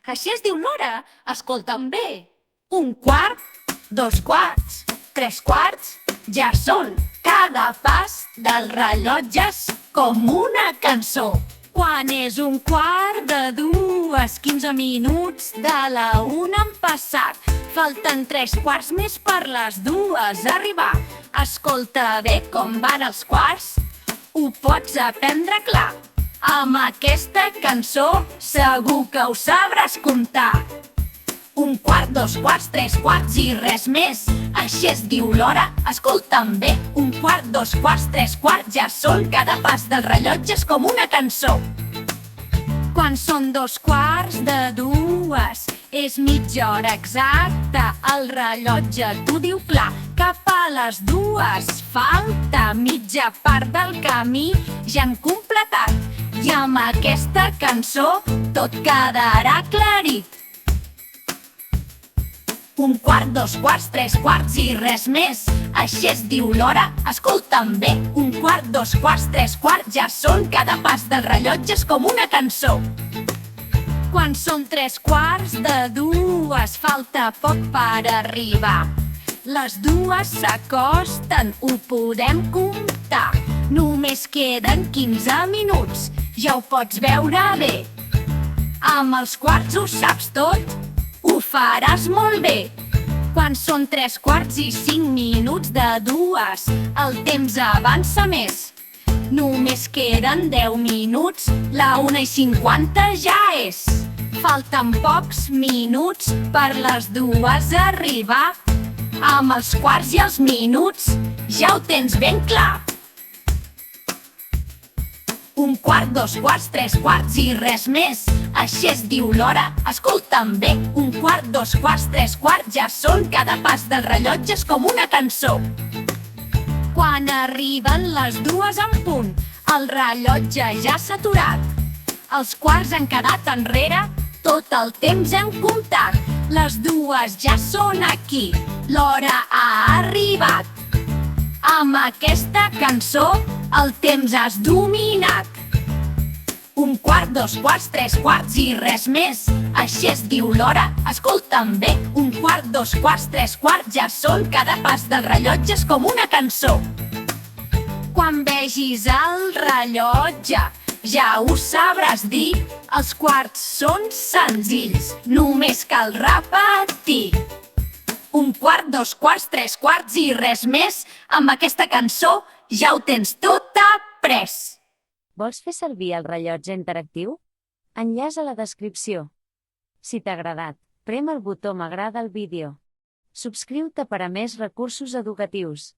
Així es diu l'hora. Escolta'm bé. Un quart, dos quarts, tres quarts, ja són. Cada pas del rellotge és com una cançó. Quan és un quart de dues, 15 minuts de la una han passat. Falten 3 quarts més per les dues arribar. Escolta bé com van els quarts, ho pots aprendre clar. Amb aquesta cançó segur que ho sabràs comptar. Un quart, dos quarts, tres quarts i res més. Així es diu l'hora, escolta'm bé. Un quart, dos quarts, tres quarts, ja són. Cada pas del rellotge és com una cançó. Quan són dos quarts de dues, és mitja hora exacta. El rellotge t'ho diu clar. Cap a les dues falta mitja part del camí, ja han completat. I amb aquesta cançó tot quedarà aclarit. Un quart, dos quarts, tres quarts i res més. Així es diu l'hora, escolta'm bé. Un quart, dos quarts, tres quarts, ja són. Cada pas del rellotge és com una cançó. Quan són 3 quarts de dues, falta poc per arribar. Les dues s'acosten, ho podem comptar. Només queden 15 minuts, ja ho pots veure bé. Amb els quarts ho saps tot, ho faràs molt bé. Quan són 3 quarts i 5 minuts de dues, el temps avança més. Només queden 10 minuts, la 1:50 ja és. Falten pocs minuts per les dues arribar. Amb els quarts i els minuts ja ho tens ben clar. Un quart, dos quarts, tres quarts i res més. Així es diu l'hora, escolta'm bé. Un quart, dos quarts, tres quarts, ja són. Cada pas del rellotge és com una cançó. Quan arriben les dues en punt, el rellotge ja s'ha aturat. Els quarts han quedat enrere, tot el temps hem comptat. Les dues ja són aquí, l'hora ha arribat. Amb aquesta cançó el temps has dominat. Un quart, dos quarts, tres quarts i res més. Així es diu l'hora, escolta'm bé. Un quart, dos quarts, tres quarts, ja són. Cada pas del rellotge és com una cançó. Quan vegis el rellotge, ja ho sabràs dir. Els quarts són senzills, només cal repetir. Un quart, dos quarts, tres quarts i res més. Amb aquesta cançó ja ho tens tot après. Vols fer servir el rellotge interactiu? Enllaç a la descripció. Si t'ha agradat, prem el botó m'agrada al vídeo. Subscriu-te per a més recursos educatius.